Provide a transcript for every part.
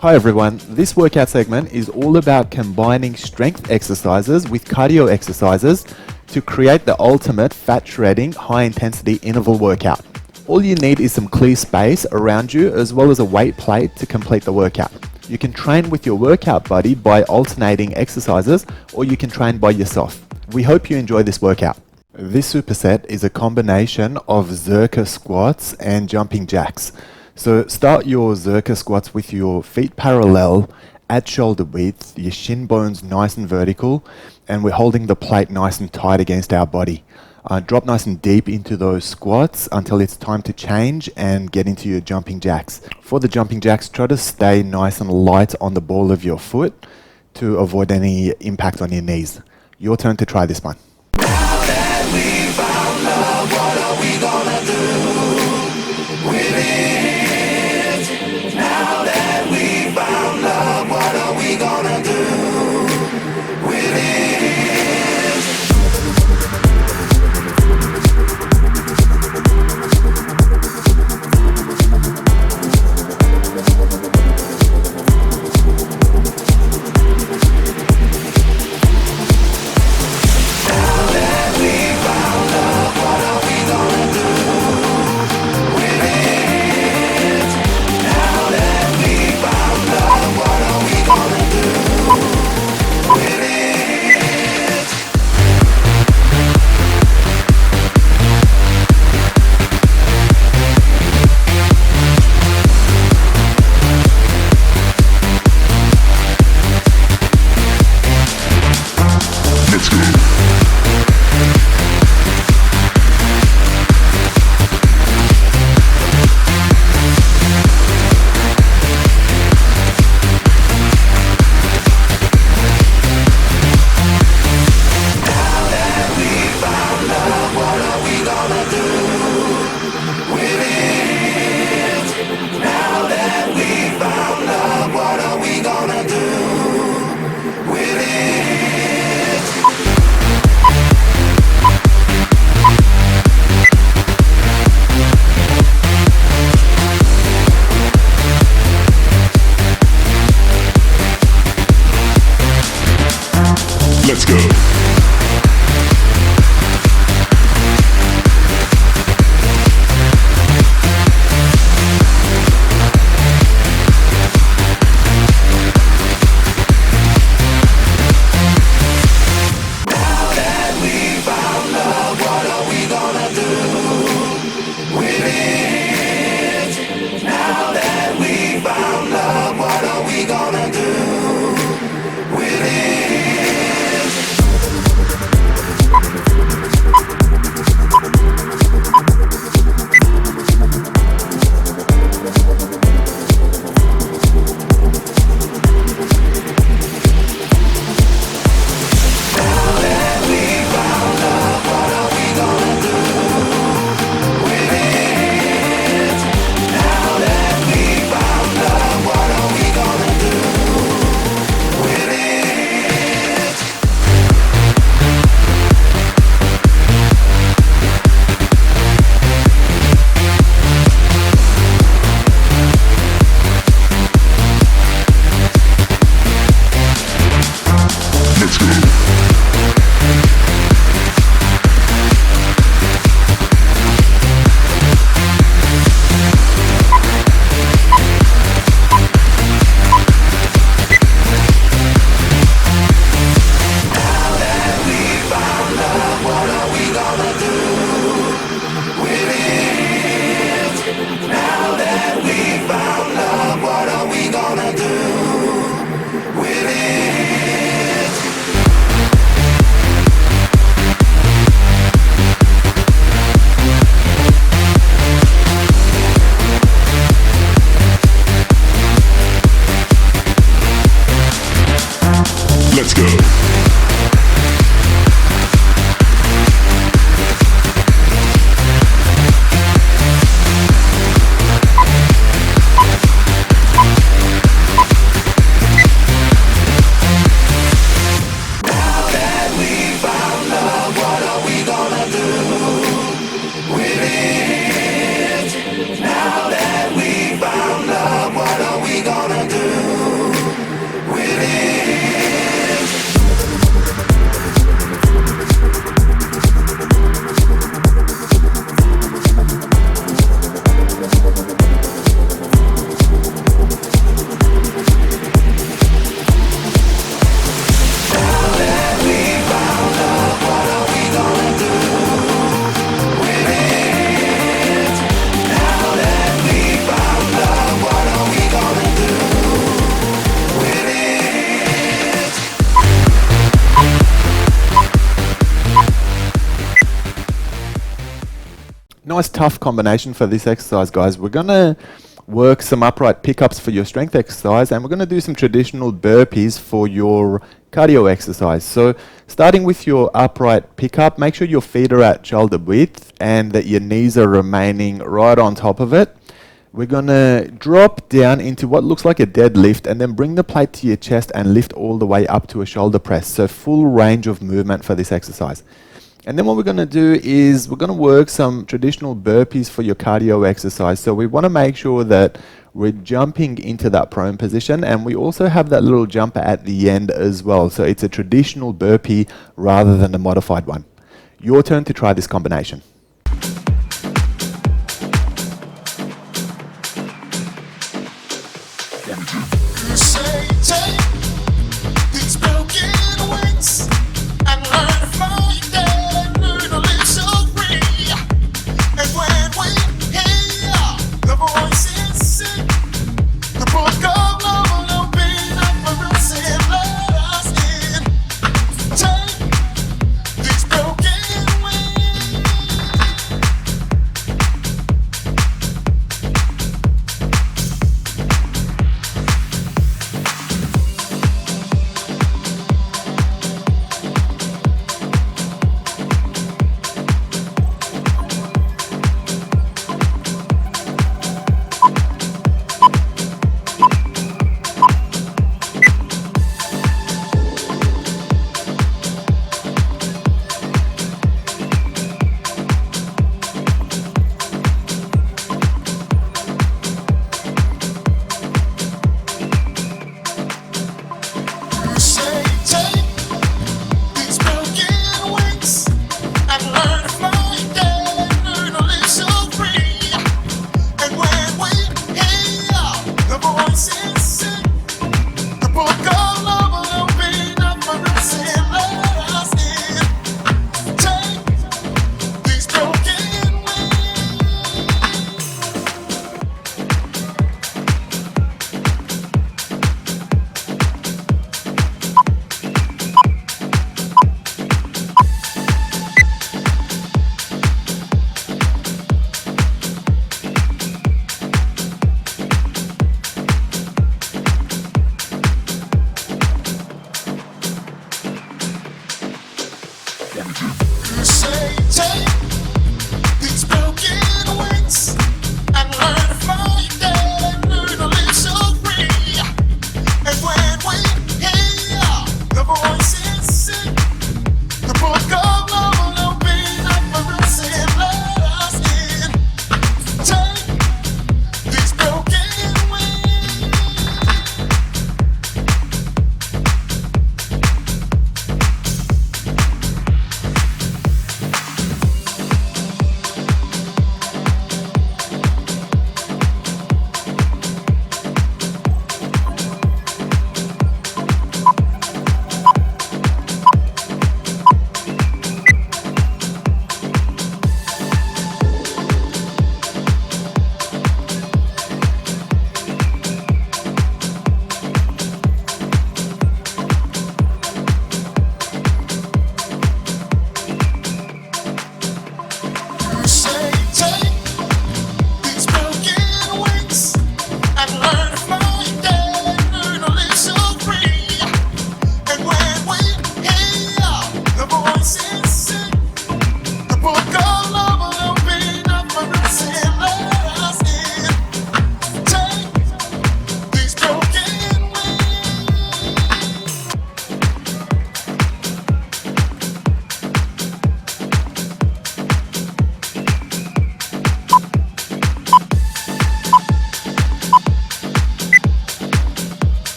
Hi everyone, this workout segment is all about combining strength exercises with cardio exercises to create the ultimate fat shredding high intensity interval workout. All you need is some clear space around you as well as a weight plate to complete the workout. You can train with your workout buddy by alternating exercises, or you can train by yourself. We hope you enjoy this workout. This superset is a combination of Zercher squats and jumping jacks. So start your Zercher squats with your feet parallel at shoulder width, your shin bones nice and vertical, and we're holding the plate nice and tight against our body. Drop nice and deep into those squats until it's time to change and get into your jumping jacks. For the jumping jacks, try to stay nice and light on the ball of your foot to avoid any impact on your knees. Your turn to try this one. Now that we found love, what are we gonna do with it? Now that we found love, what are we gonna do with it? Now that we found love, what are we Nice tough combination for this exercise, guys. We're going to work some upright pickups for your strength exercise, and we're going to do some traditional burpees for your cardio exercise. So starting with your upright pickup, make sure your feet are at shoulder width and that your knees are remaining right on top of it. We're going to drop down into what looks like a deadlift and then bring the plate to your chest and lift all the way up to a shoulder press. So full range of movement for this exercise. And then what we're going to do is we're going to work some traditional burpees for your cardio exercise. So we want to make sure that we're jumping into that prone position, and we also have that little jumper at the end as well. So it's a traditional burpee rather than a modified one. Your turn to try this combination.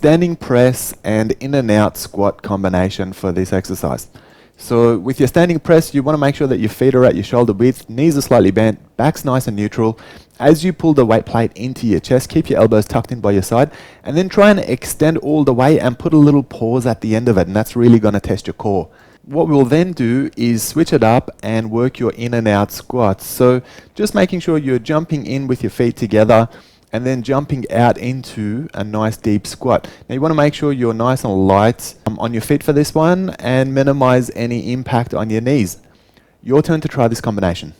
standing press and in and out squat combination for this exercise. So with your standing press, you want to make sure that your feet are at your shoulder width, knees are slightly bent, back's nice and neutral. As you pull the weight plate into your chest, keep your elbows tucked in by your side, and then try and extend all the way and put a little pause at the end of it, and that's really going to test your core. What we'll then do is switch it up and work your in and out squats. So just making sure you're jumping in with your feet together and then jumping out into a nice deep squat. Now you want to make sure you're nice and light on your feet for this one and minimize any impact on your knees. Your turn to try this combination.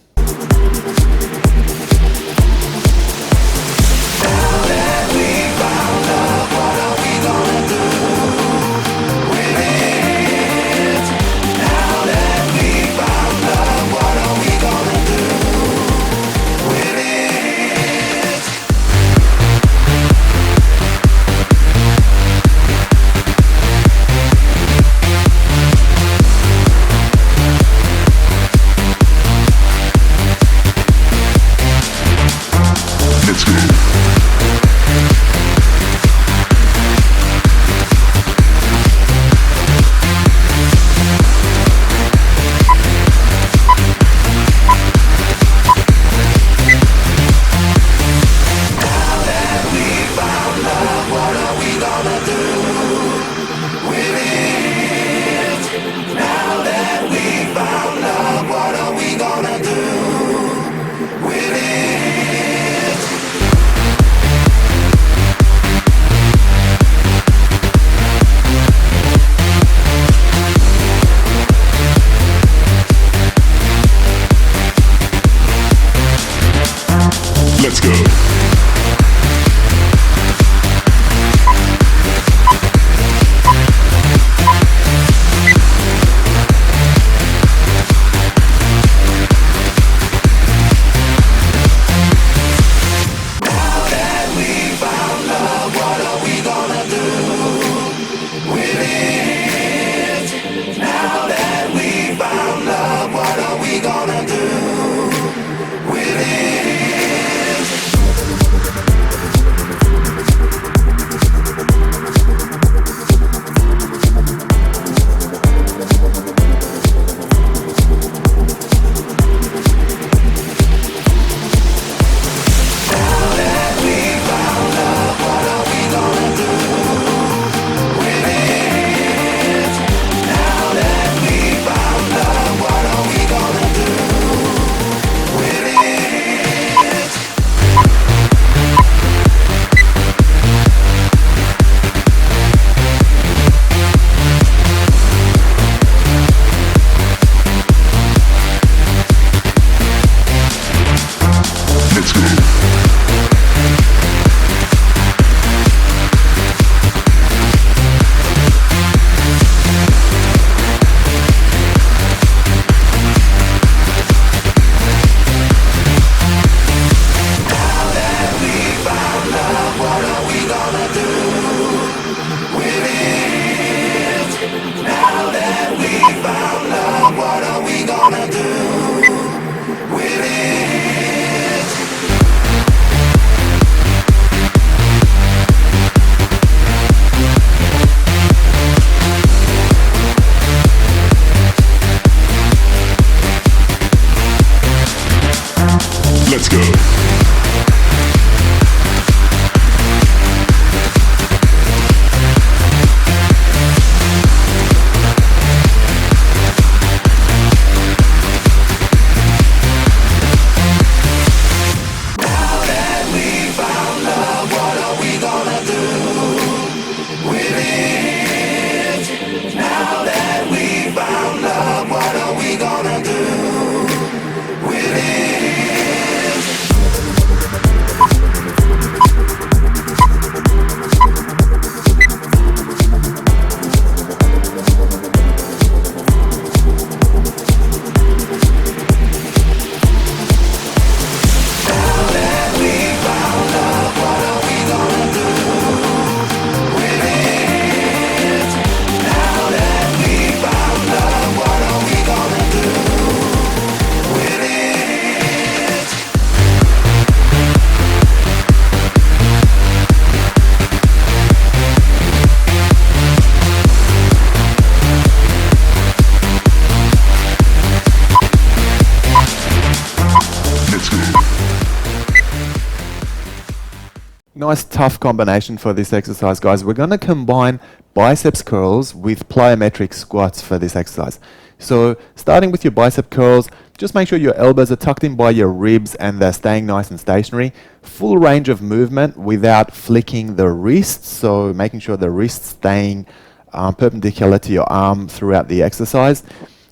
nice tough combination for this exercise, guys. We're going to combine biceps curls with plyometric squats for this exercise. So starting with your bicep curls, just make sure your elbows are tucked in by your ribs and they're staying nice and stationary. Full range of movement without flicking the wrists, so making sure the wrist's staying perpendicular to your arm throughout the exercise.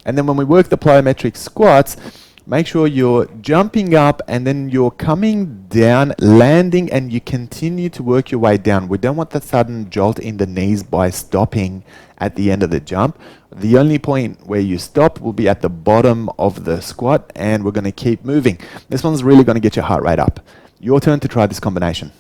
And then when we work the plyometric squats, make sure you're jumping up and then you're coming down, landing, and you continue to work your way down. We don't want that sudden jolt in the knees by stopping at the end of the jump. The only point where you stop will be at the bottom of the squat, and we're going to keep moving. This one's really going to get your heart rate up. Your turn to try this combination.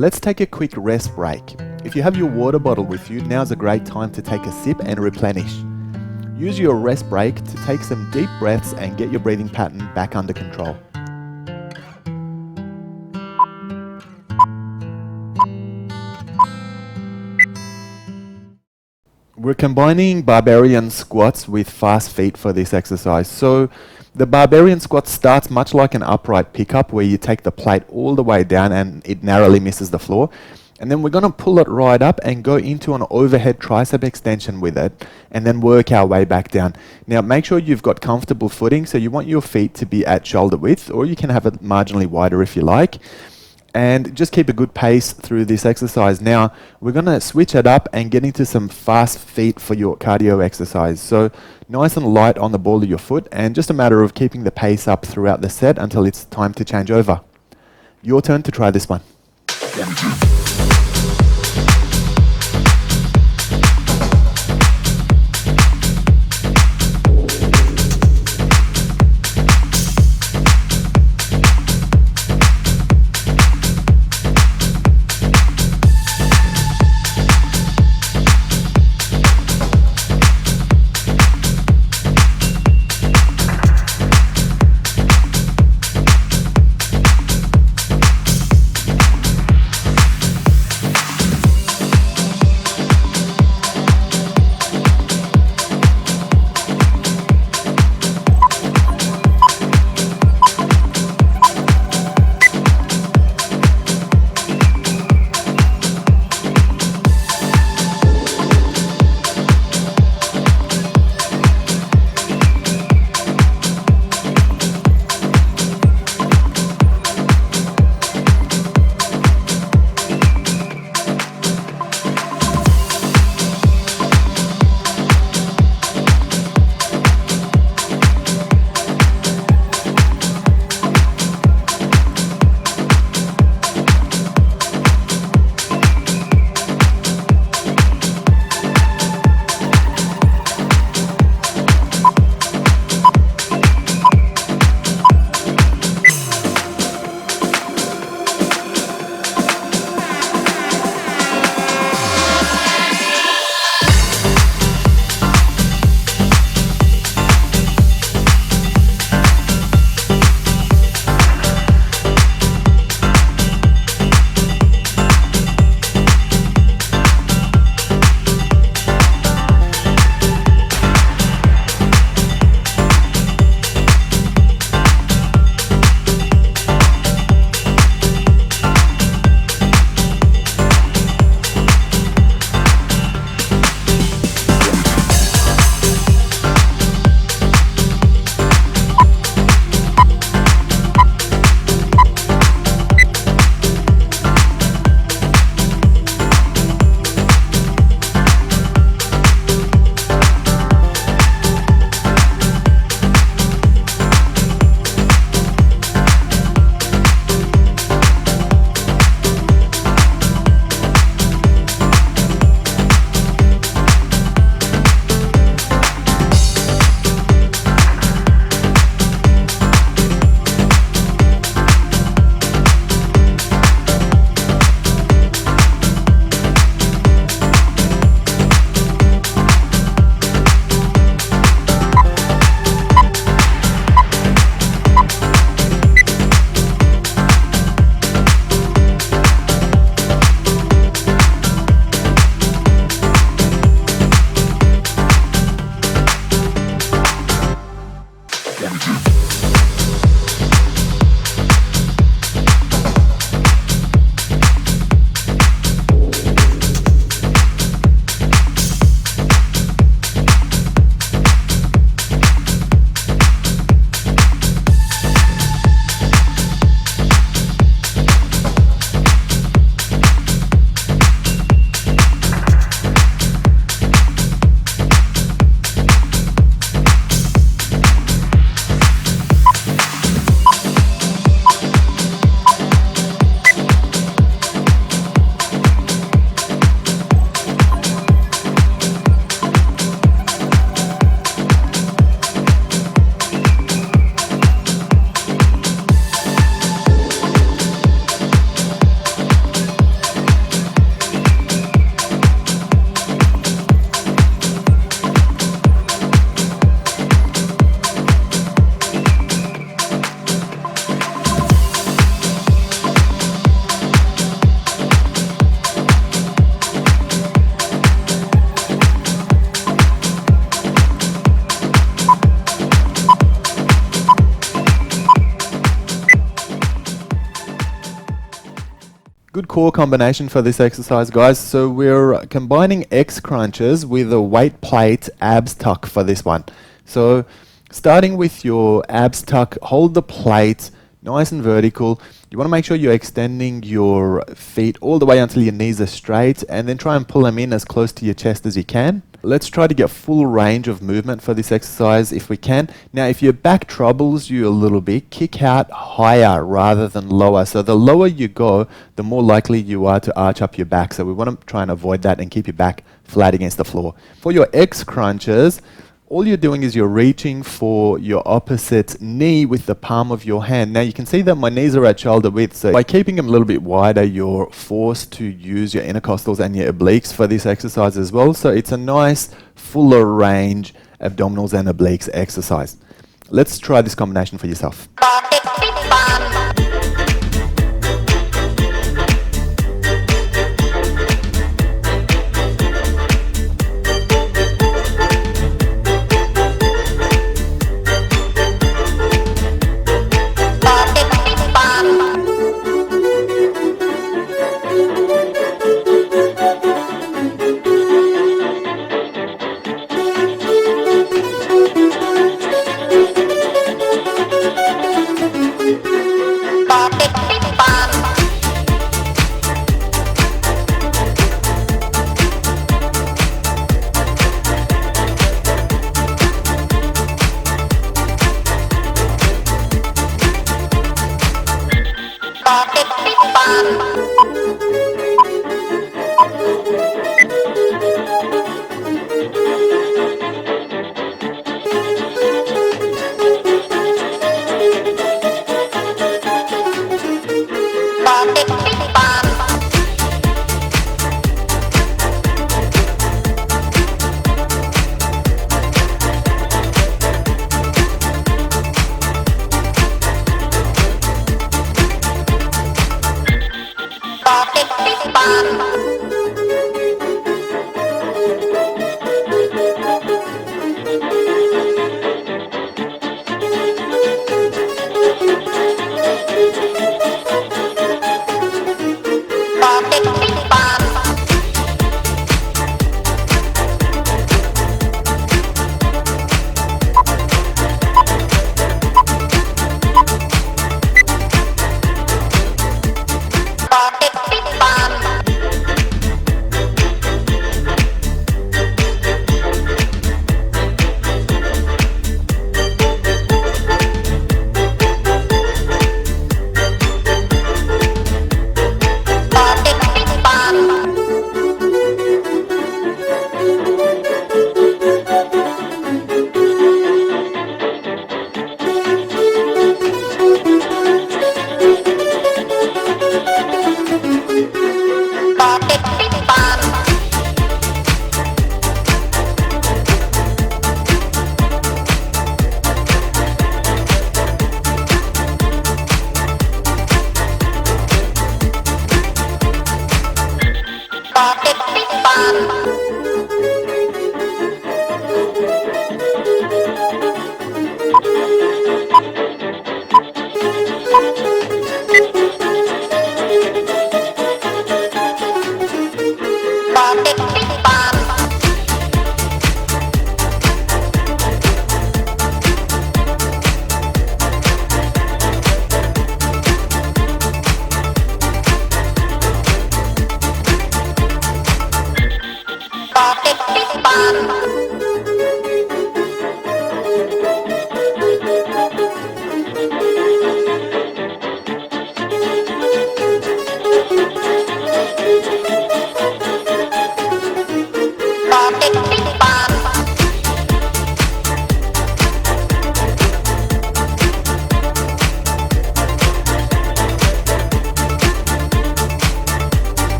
let's take a quick rest break. If you have your water bottle with you, now's a great time to take a sip and replenish. Use your rest break to take some deep breaths and get your breathing pattern back under control. We're combining barbarian squats with fast feet for this exercise. So the barbarian squat starts much like an upright pickup where you take the plate all the way down and it narrowly misses the floor. And then we're going to pull it right up and go into an overhead tricep extension with it and then work our way back down. Now make sure you've got comfortable footing, so you want your feet to be at shoulder width, or you can have it marginally wider if you like. And just keep a good pace through this exercise. Now we're going to switch it up and get into some fast feet for your cardio exercise. So nice and light on the ball of your foot, and just a matter of keeping the pace up throughout the set until it's time to change over. Your turn to try this one. Good core combination for this exercise, guys. So we're combining X crunches with a weight plate abs tuck for this one. So starting with your abs tuck, hold the plate nice and vertical. You want to make sure you're extending your feet all the way until your knees are straight, and then try and pull them in as close to your chest as you can. Let's try to get full range of movement for this exercise if we can. Now, if your back troubles you a little bit, kick out higher rather than lower. So the lower you go, the more likely you are to arch up your back. So we want to try and avoid that and keep your back flat against the floor. For your X crunches, all you're doing is you're reaching for your opposite knee with the palm of your hand. Now you can see that my knees are at shoulder width, so by keeping them a little bit wider, you're forced to use your intercostals and your obliques for this exercise as well. So it's a nice fuller range abdominals and obliques exercise. Let's try this combination for yourself.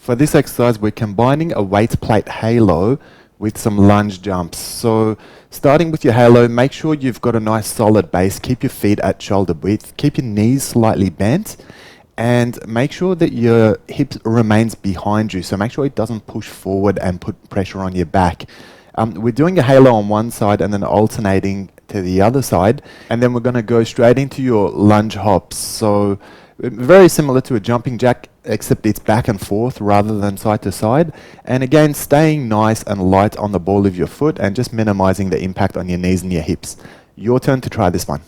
For this exercise, we're combining a weight plate halo with some lunge jumps. So starting with your halo, make sure you've got a nice solid base. Keep your feet at shoulder width. Keep your knees slightly bent. And make sure that your hip remains behind you. So make sure it doesn't push forward and put pressure on your back. We're doing a halo on one side and then alternating to the other side. And then we're going to go straight into your lunge hops. So very similar to a jumping jack, except it's back and forth rather than side to side. And again, staying nice and light on the ball of your foot and just minimizing the impact on your knees and your hips. Your turn to try this one.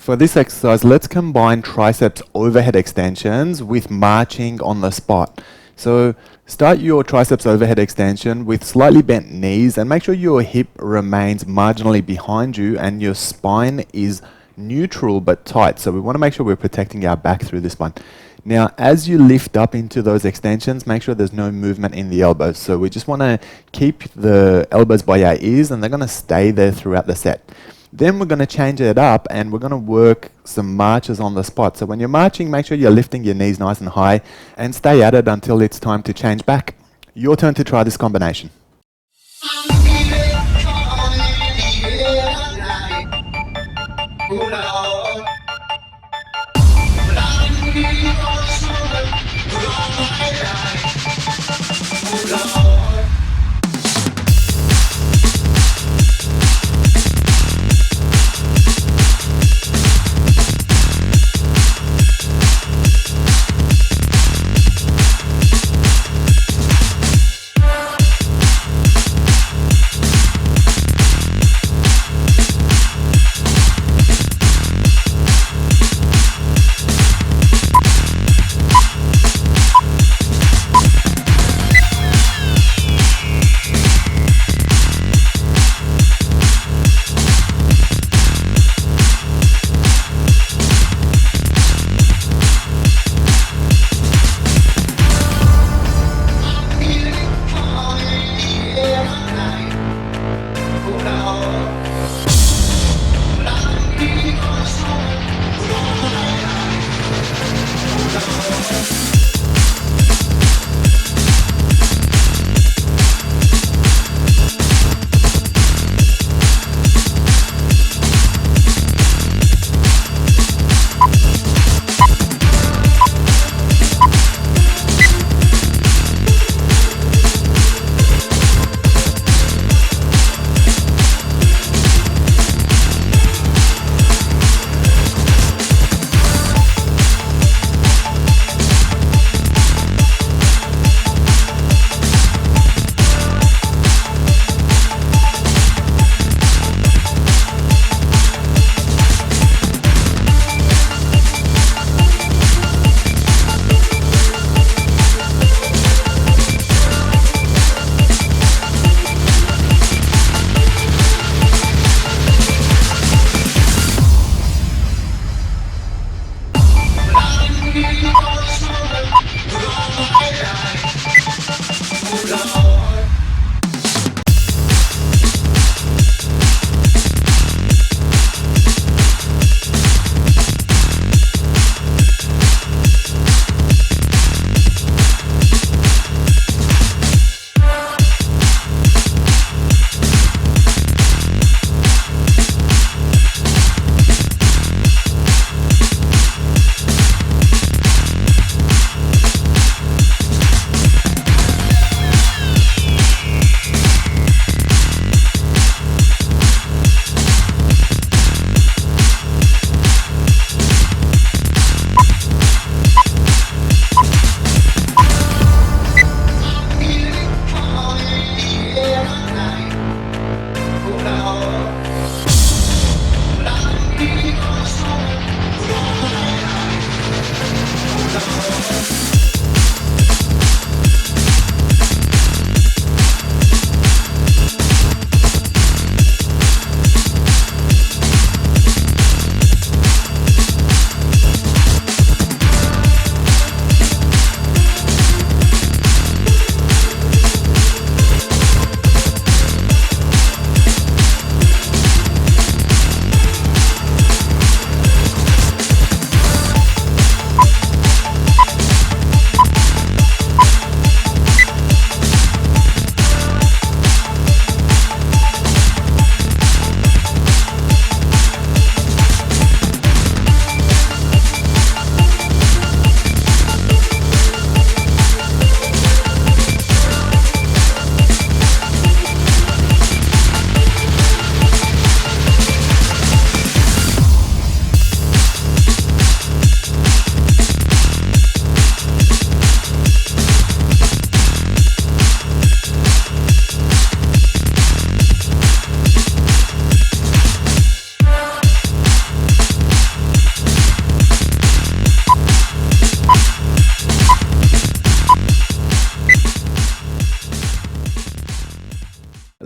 For this exercise, let's combine triceps overhead extensions with marching on the spot. So start your triceps overhead extension with slightly bent knees and make sure your hip remains marginally behind you and your spine is neutral but tight. So we want to make sure we're protecting our back through this one. Now, as you lift up into those extensions, make sure there's no movement in the elbows. So we just want to keep the elbows by our ears and they're going to stay there throughout the set. Then we're going to change it up and we're going to work some marches on the spot. So when you're marching, make sure you're lifting your knees nice and high and stay at it until it's time to change back. Your turn to try this combination.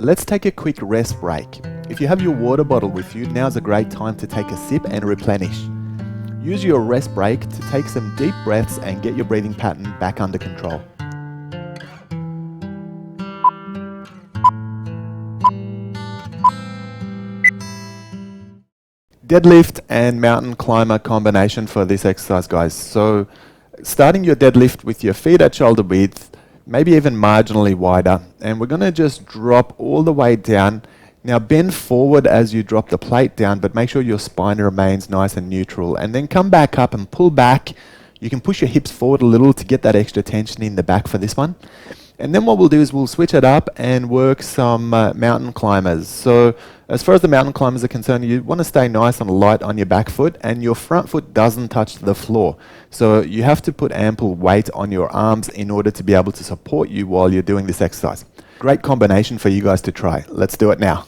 let's take a quick rest break. If you have your water bottle with you, now's a great time to take a sip and replenish. Use your rest break to take some deep breaths and get your breathing pattern back under control. Deadlift and mountain climber combination for this exercise, guys. So starting your deadlift with your feet at shoulder width, maybe even marginally wider, and we're going to just drop all the way down. Now bend forward as you drop the plate down, but make sure your spine remains nice and neutral, and then come back up and pull back. You can push your hips forward a little to get that extra tension in the back for this one. And then what we'll do is we'll switch it up and work some mountain climbers. So as far as the mountain climbers are concerned, you want to stay nice and light on your back foot, and your front foot doesn't touch the floor. So you have to put ample weight on your arms in order to be able to support you while you're doing this exercise. Great combination for you guys to try. Let's do it now.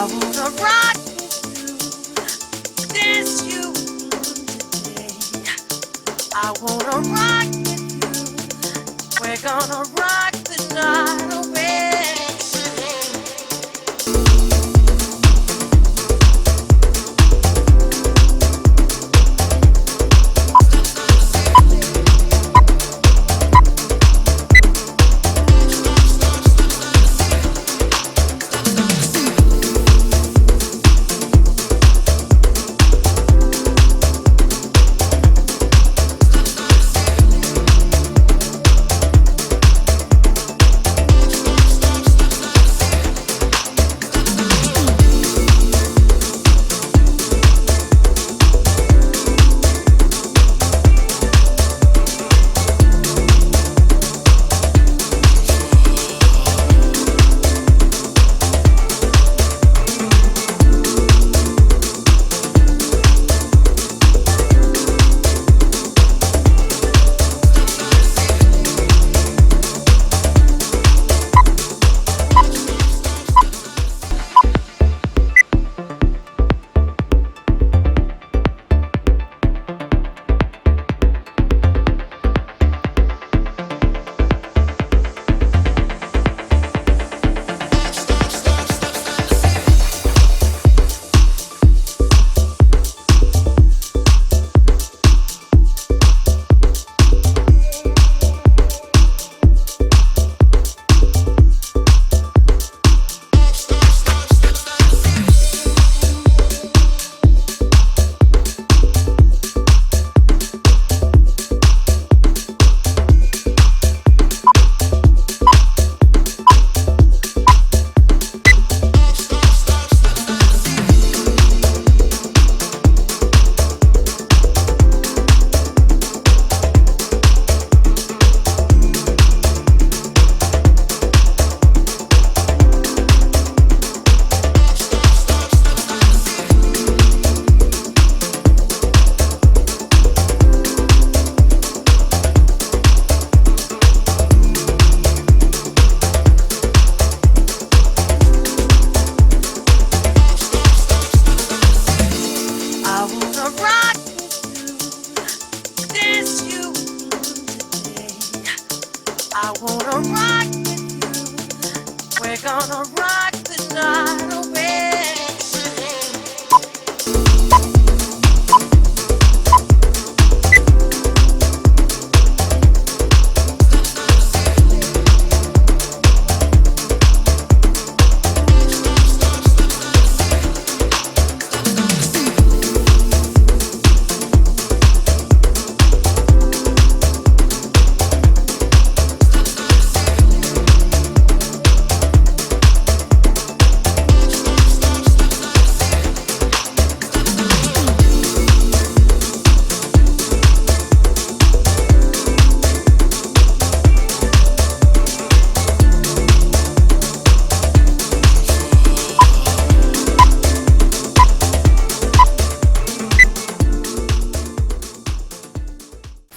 I wanna rock with you. We're gonna rock the night away. I wanna rock with you. We're gonna rock the night away.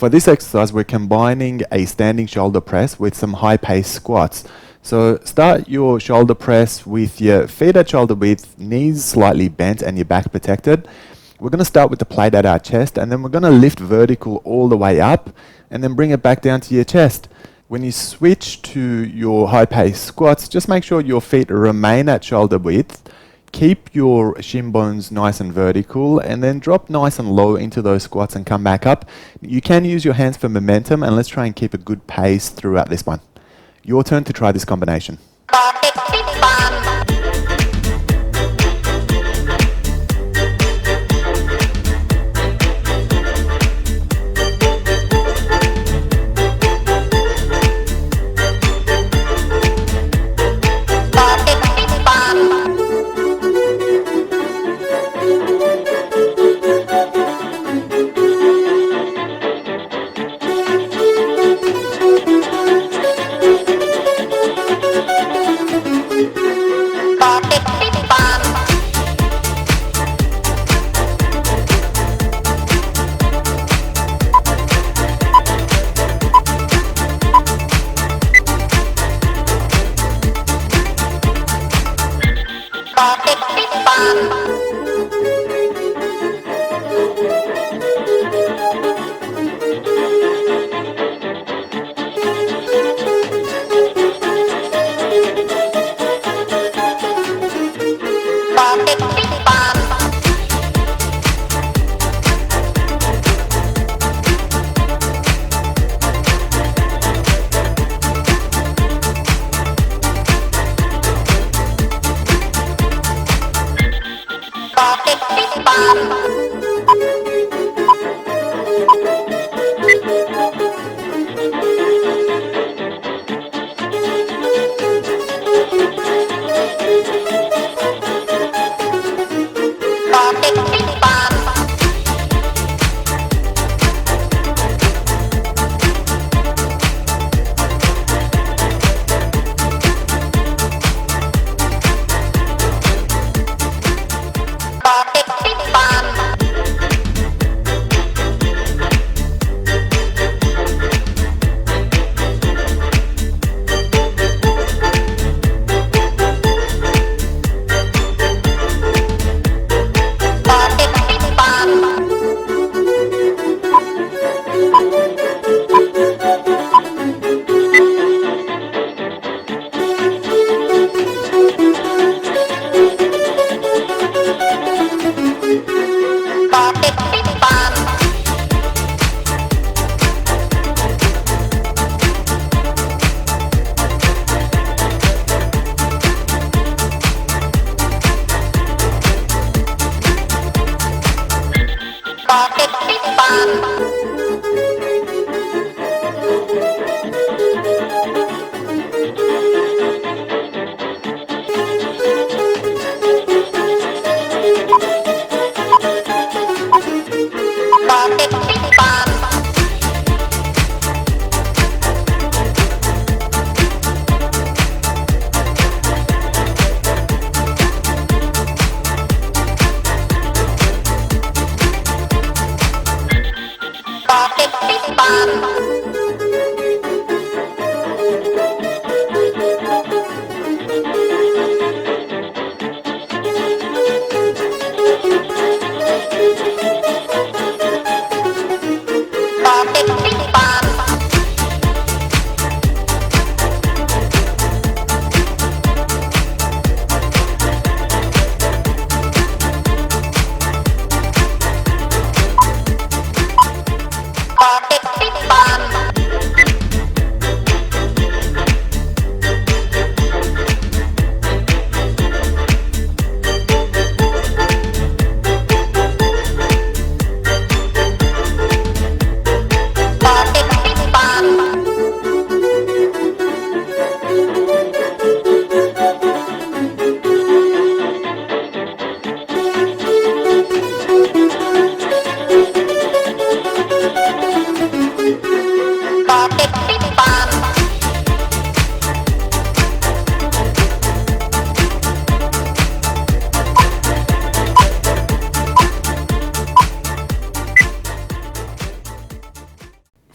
For this exercise, we're combining a standing shoulder press with some high-paced squats. So start your shoulder press with your feet at shoulder width, knees slightly bent and your back protected. We're going to start with the plate at our chest, and then we're going to lift vertical all the way up and then bring it back down to your chest. When you switch to your high-paced squats, just make sure your feet remain at shoulder width. Keep your shin bones nice and vertical, and then drop nice and low into those squats and come back up. You can use your hands for momentum, and let's try and keep a good pace throughout this one. Your turn to try this combination.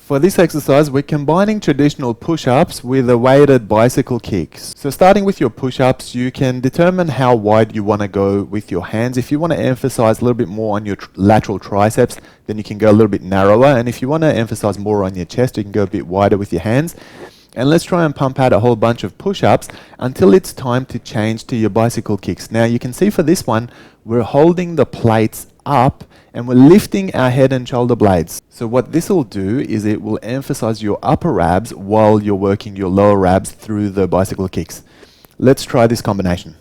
For this exercise, we're combining traditional push-ups with a weighted bicycle kicks. So starting with your push-ups, you can determine how wide you want to go with your hands. If you want to emphasize a little bit more on your lateral triceps, then you can go a little bit narrower. And if you want to emphasize more on your chest, you can go a bit wider with your hands. And let's try and pump out a whole bunch of push-ups until it's time to change to your bicycle kicks. Now you can see for this one, we're holding the plates up and we're lifting our head and shoulder blades. So what this will do is it will emphasize your upper abs while you're working your lower abs through the bicycle kicks. Let's try this combination.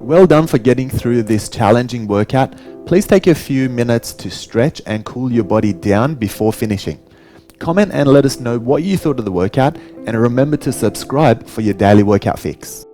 Well done for getting through this challenging workout. Please take a few minutes to stretch and cool your body down before finishing. Comment and let us know what you thought of the workout, and remember to subscribe for your daily workout fix.